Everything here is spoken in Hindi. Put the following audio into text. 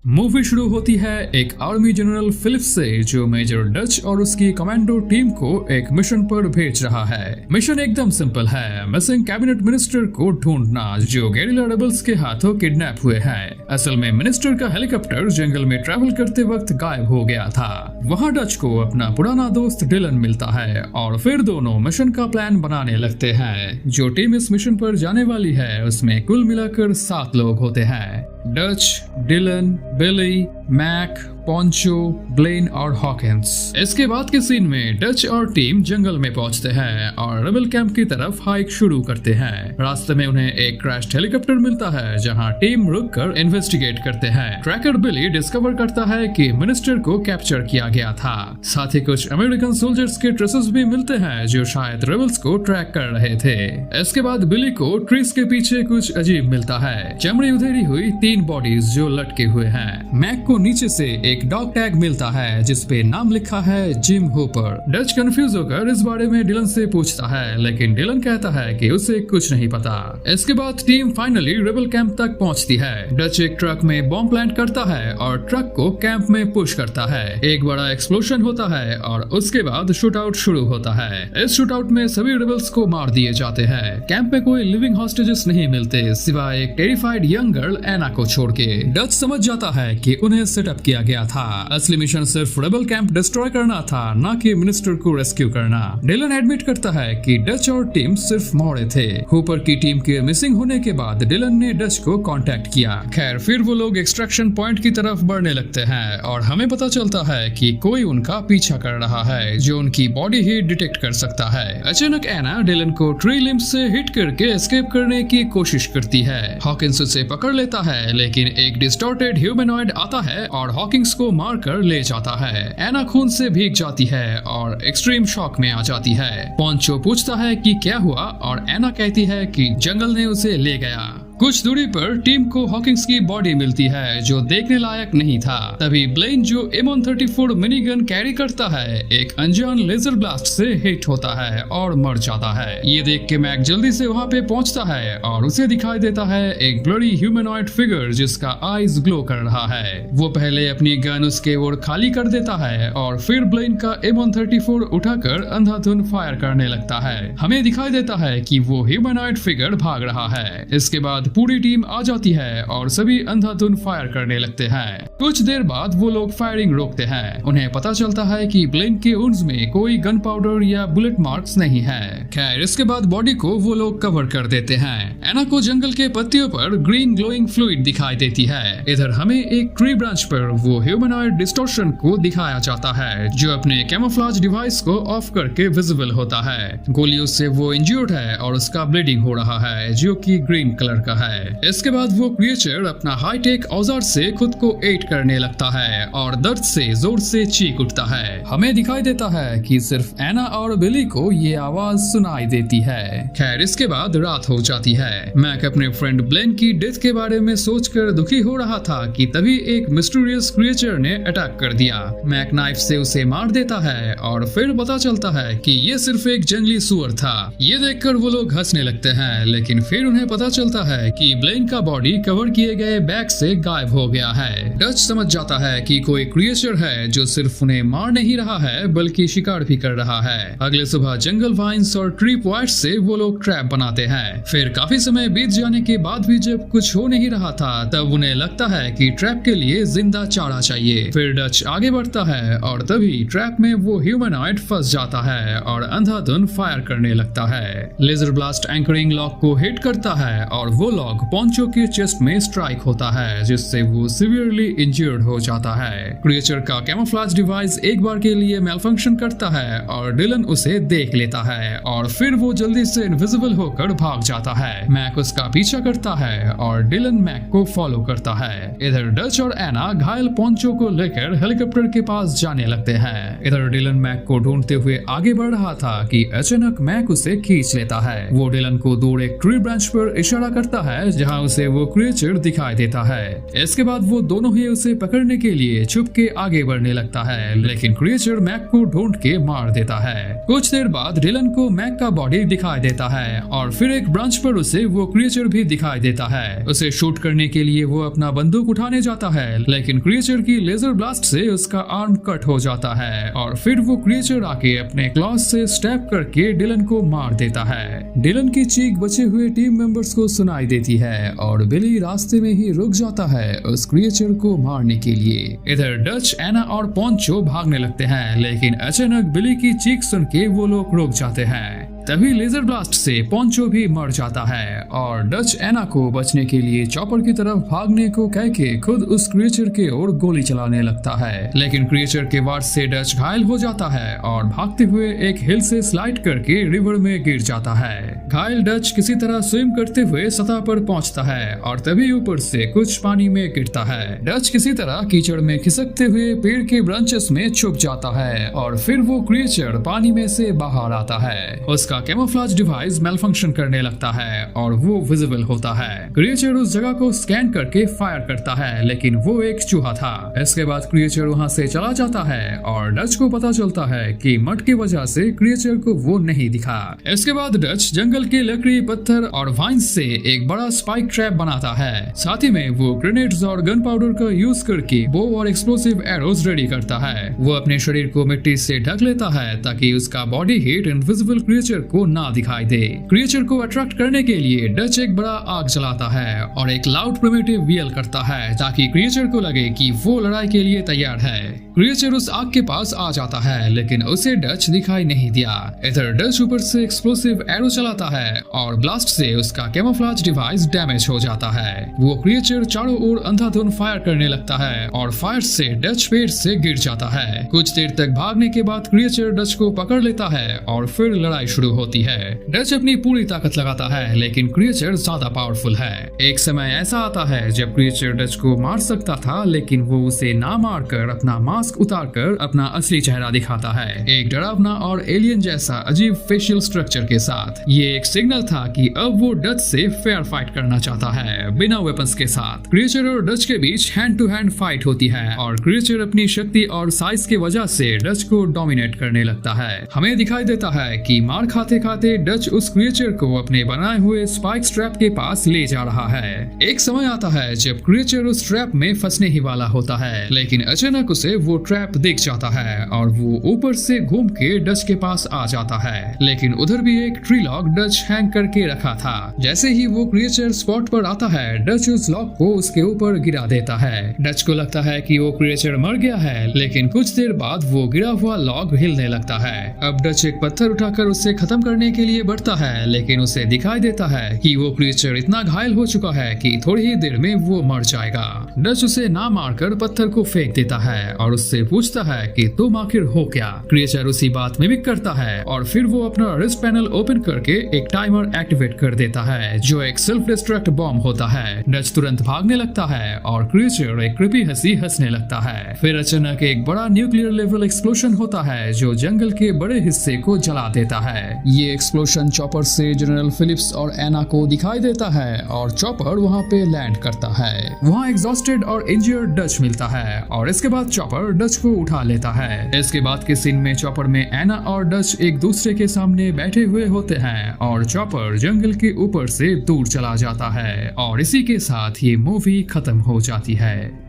मूवी शुरू होती है एक आर्मी जनरल फिलिप्स से, जो मेजर डच और उसकी कमांडो टीम को एक मिशन पर भेज रहा है। मिशन एकदम सिंपल है, मिसिंग कैबिनेट मिनिस्टर को ढूंढना जो गेरिला रेबल्स के हाथों किडनैप हुए हैं। असल में मिनिस्टर का हेलीकॉप्टर जंगल में ट्रैवल करते वक्त गायब हो गया था। वहाँ डच को अपना पुराना दोस्त डिलन मिलता है और फिर दोनों मिशन का प्लान बनाने लगते हैं। जो टीम इस मिशन पर जाने वाली है उसमें कुल मिलाकर 7 लोग होते हैं। डच, डिलन, बिली, मैक, पॉन्चो, ब्लेन और हॉकिंस। इसके बाद के सीन में डच और टीम जंगल में पहुंचते हैं और रेबल कैंप की तरफ हाइक शुरू करते हैं। रास्ते में उन्हें एक क्रैश्ड हेलीकॉप्टर मिलता है जहां टीम रुककर इन्वेस्टिगेट करते हैं। ट्रैकर बिली डिस्कवर करता है कि मिनिस्टर को कैप्चर किया गया था। साथ ही कुछ अमेरिकन सोल्जर्स के ट्रेसेस भी मिलते हैं जो शायद रेबल्स को ट्रैक कर रहे थे। इसके बाद बिली को ट्रीज के पीछे कुछ अजीब मिलता है, चमड़ी उधेरी हुई 3 बॉडीज जो लटके हुए हैं। मैक को नीचे से एक डॉग टैग मिलता है जिसपे नाम लिखा है जिम होपर। डच कंफ्यूज होकर इस बारे में डिलन से पूछता है, लेकिन डिलन कहता है कि उसे कुछ नहीं पता। इसके बाद टीम फाइनली रेबल कैंप तक पहुंचती है। डच एक ट्रक में बॉम्ब प्लांट करता है और ट्रक को कैंप में पुश करता है। एक बड़ा एक्सप्लोशन होता है और उसके बाद शूट आउट शुरू होता है। इस शूट आउट में सभी रेबल्स को मार दिए जाते हैं। कैंप में कोई लिविंग हॉस्टेजेस नहीं मिलते सिवाय एक टेरिफाइड यंग गर्ल एना को छोड़ के। डच समझ जाता है कि उन्हें सेटअप किया गया था। असली मिशन सिर्फ रेबल कैंप डिस्ट्रॉय करना था, न कि मिनिस्टर को रेस्क्यू करना। डिलन एडमिट करता है कि डच और टीम सिर्फ मोड़े थे। हुपर की टीम के मिसिंग होने के बाद डिलन ने डच को कांटेक्ट किया। खैर फिर वो लोग एक्सट्रैक्शन पॉइंट की तरफ बढ़ने लगते हैं और हमें पता चलता है कि कोई उनका पीछा कर रहा है जो उनकी बॉडी ही डिटेक्ट कर सकता है। अचानक एना डिलन को ट्री लिम्ब से हिट करके एस्केप करने की कोशिश करती है। हॉकिंस उसे पकड़ लेता है, लेकिन एक डिस्टॉर्टेड ह्यूमनॉइड आता है और हॉकिंस को मारकर ले जाता है। एना खून से भीग जाती है और एक्सट्रीम शॉक में आ जाती है। पॉन्चो पूछता है कि क्या हुआ और एना कहती है कि जंगल ने उसे ले गया। कुछ दूरी पर टीम को हॉकिंस की बॉडी मिलती है जो देखने लायक नहीं था। तभी ब्लेन जो M134 मिनीगन कैरी करता है एक अनजान लेजर ब्लास्ट से हिट होता है और मर जाता है। ये देख के मैक जल्दी से वहाँ पे पहुँचता है और उसे दिखाई देता है एक ब्लडी ह्यूमनॉइड फिगर जिसका आईज ग्लो कर रहा है। वो पहले अपनी गन उसके ओर खाली कर देता है और फिर ब्लेन का M134 उठाकर अंधाधुन फायर करने लगता है। हमें दिखाई देता है कि वो ह्यूमनॉइड फिगर भाग रहा है। इसके बाद पूरी टीम आ जाती है और सभी अंधाधुन फायर करने लगते हैं। कुछ देर बाद वो लोग फायरिंग रोकते हैं। उन्हें पता चलता है कि ब्लेन के वुंड्स में कोई गन पाउडर या बुलेट मार्क्स नहीं है। खैर इसके बाद बॉडी को वो लोग कवर कर देते हैं। एना को जंगल के पत्तियों पर ग्रीन ग्लोइंग फ्लूइड दिखाई देती है। इधर हमें एक ट्री ब्रांच पर वो ह्यूमनॉइड डिस्टॉर्शन को दिखाया जाता है जो अपने कैमोफ्लेज डिवाइस को ऑफ करके विजिबल होता है। गोलियों से वो इंज्यूर्ड है और उसका ब्लीडिंग हो रहा है जो कि ग्रीन कलर का है। इसके बाद वो क्रिएचर अपना हाईटेक औजार से खुद को एट करने लगता है और दर्द से जोर से चीख उठता है। हमें दिखाई देता है कि सिर्फ एना और बिली को ये आवाज सुनाई देती है। खैर इसके बाद रात हो जाती है। मैक अपने फ्रेंड ब्लेन की डेथ के बारे में सोचकर दुखी हो रहा था कि तभी एक मिस्टीरियस क्रिएचर ने अटैक कर दिया। मैक नाइफ से उसे मार देता है और फिर पता चलता है कि ये सिर्फ एक जंगली सुअर था। ये देखकर वो लोग हंसने लगते हैं, लेकिन फिर उन्हें पता चलता है कि ब्लेन का बॉडी कवर किए गए बैग से गायब हो गया है। डच समझ जाता है कि कोई क्रिएचर है जो सिर्फ उन्हें मार नहीं रहा है बल्कि शिकार भी कर रहा है। अगले सुबह जंगल वाइन्स और ट्री पॉइंट से वो लोग ट्रैप बनाते हैं। फिर काफी समय बीत जाने के बाद भी जब कुछ हो नहीं रहा था तब उन्हें लगता है कि ट्रैप के लिए जिंदा चारा चाहिए। फिर डच आगे बढ़ता है और तभी ट्रैप में वो ह्यूमनॉइड फंस जाता है और अंधाधुन फायर करने लगता है। लेजर ब्लास्ट एंकरिंग लॉक को हिट करता है और वो लॉक पॉन्चो के चेस्ट में स्ट्राइक होता है जिससे वो सीवियरली इंजर्ड हो जाता है। क्रिएचर का कैमोफ्लेज डिवाइस एक बार के लिए मेलफंक्शन करता है और डिलन उसे देख लेता है और फिर वो जल्दी से इनविजिबल होकर भाग जाता है। मैक उसका पीछा करता है और डिलन मैक को फॉलो करता है। इधर डच और एना घायल पॉन्चो को लेकर हेलीकॉप्टर के पास जाने लगते हैं। इधर डिलन मैक को ढूंढते हुए आगे बढ़ रहा था कि अचानक मैक उसे खींच लेता है। वो डिलन को दूर एक ट्री ब्रांच पर इशारा करता है जहाँ उसे वो क्रिएचर दिखाई देता है। इसके बाद वो दोनों ही उसे पकड़ने के लिए छुप के आगे बढ़ने लगता है, लेकिन क्रिएचर मैक को ढूंढ के मार देता है। कुछ देर बाद डिलन को मैक का बॉडी दिखाई देता है और फिर एक ब्रांच पर उसे वो क्रिएचर भी दिखाई देता है। उसे शूट करने के लिए वो अपना बंदूक उठाने जाता है, लेकिन क्रिएचर की लेजर ब्लास्ट से उसका आर्म कट हो जाता है और फिर वो क्रिएचर आके अपने क्लॉज से स्टैब करके डिलन को मार देता है। डिलन की चीख बचे हुए टीम मेंबर्स को सुनाई देती है और बिली रास्ते में ही रुक जाता है उस क्रिएचर को मारने के लिए। इधर डच, एना और पोंचो भागने लगते हैं, लेकिन अचानक बिली की चीख सुन के वो लोग रुक जाते हैं। तभी लेजर ब्लास्ट से पोंचो भी मर जाता है और डच एना को बचने के लिए चॉपर की तरफ भागने को कह के खुद उस क्रिएचर के ओर गोली चलाने लगता है, लेकिन क्रिएचर के वार से डच घायल हो जाता है और भागते हुए एक हिल से स्लाइड करके रिवर में गिर जाता है। घायल डच किसी तरह स्विम करते हुए सतह पर पहुंचता है और तभी ऊपर से कुछ पानी में गिरता है। डच किसी तरह कीचड़ में खिसकते हुए पेड़ के ब्रांचेस में छुप जाता है और फिर वो क्रिएचर पानी में से बाहर आता है। उसका कैमोफ्लेज डिवाइस मेलफंक्शन करने लगता है और वो विजिबल होता है। क्रिएचर उस जगह को स्कैन करके फायर करता है, लेकिन वो एक चूहा था। इसके बाद क्रिएचर वहां से चला जाता है और डच को पता चलता है कि मड की वजह से क्रिएचर को वो नहीं दिखा। इसके बाद डच जंगल के लकड़ी, पत्थर और वाइन्स से एक बड़ा स्पाइक ट्रैप बनाता है। साथ ही में वो ग्रेनेड्स और गन पाउडर का यूज करके बो और एक्सप्लोसिव एरोज रेडी करता है। वो अपने शरीर को मिट्टी से ढक लेता है ताकि उसका बॉडी हीट इनविजिबल क्रिएचर को ना दिखाई दे। क्रिएचर को अट्रैक्ट करने के लिए डच एक बड़ा आग जलाता है और एक लाउड प्रिमिटिव व्हील करता है ताकि क्रिएचर को लगे कि वो लड़ाई के लिए तैयार है। क्रिएचर उस आग के पास आ जाता है, लेकिन उसे डच दिखाई नहीं दिया। इधर डच ऊपर से एक्सप्लोसिव एरो चलाता है और ब्लास्ट से उसका कैमोफ्लेज डिवाइस डैमेज हो जाता है। वो क्रिएचर चारों ओर अंधाधुंध फायर करने लगता है और फायर से डच पेड़ से गिर जाता है। कुछ देर तक भागने के बाद क्रिएचर डच को पकड़ लेता है और फिर लड़ाई शुरू होती है। डच अपनी पूरी ताकत लगाता है, लेकिन क्रिएचर ज्यादा पावरफुल है। एक समय ऐसा आता है जब क्रिएचर डच को मार सकता था, लेकिन वो उसे ना मारकर अपना मास्क उतारकर अपना असली चेहरा दिखाता है, एक डरावना और एलियन जैसा अजीब फेशियल स्ट्रक्चर के साथ। ये एक सिग्नल था कि अब वो डच से फेयर फाइट करना चाहता है, बिना वेपन्स के साथ। क्रिएचर और डच के बीच हैंड टू हैंड फाइट होती है और क्रिएचर अपनी शक्ति और साइज की वजह से डच को डोमिनेट करने लगता है। हमें दिखाई देता है कि मार खाते खाते डच उस क्रिएचर को अपने बनाए हुए स्पाइक स्ट्रैप के पास ले जा रहा है। एक समय आता है जब क्रिएचर उस ट्रैप में फंसने ही वाला होता है, लेकिन अचानक उसे वो ट्रैप दिख जाता है और वो ऊपर से घूम के डच के पास आ जाता है, लेकिन उधर भी एक ट्री लॉक डच हैंग करके रखा था। जैसे ही वो क्रिएचर स्पॉट पर आता है, डच उस लॉक को उसके ऊपर गिरा देता है। डच को लगता है कि वो क्रिएचर मर गया है, लेकिन कुछ देर बाद वो गिरा हुआ लॉक हिलने लगता है। अब डच एक पत्थर उठाकर उसे खत्म करने के लिए बढ़ता है, लेकिन उसे दिखाई देता है कि वो क्रिएचर इतना घायल हो चुका है कि थोड़ी ही देर में वो मर जाएगा। डच उसे ना मारकर पत्थर को फेंक देता है और उससे पूछता है कि तुम आखिर हो क्या। क्रिएचर उसी बात मिमिक करता है और फिर वो अपना रिस्ट पैनल ओपन करके एक टाइमर एक्टिवेट कर देता है, जो एक सेल्फ डिस्ट्रक्ट बॉम्ब होता है। डच तुरंत भागने लगता है और क्रिएचर एक क्रिपी हंसी हंसने लगता है। फिर अचानक एक बड़ा न्यूक्लियर लेवल एक्सप्लोशन होता है जो जंगल के बड़े हिस्से को जला देता है। ये एक्सप्लोशन चॉपर से जनरल फिलिप्स और एना को दिखाई देता है और चॉपर वहाँ पे लैंड करता है। वहाँ एग्जॉस्टेड और इंजर्ड डच मिलता है और इसके बाद चॉपर डच को उठा लेता है। इसके बाद के सीन में चॉपर में एना और डच एक दूसरे के सामने बैठे हुए होते हैं और चॉपर जंगल के ऊपर से दूर चला जाता है और इसी के साथ ये मूवी खत्म हो जाती है।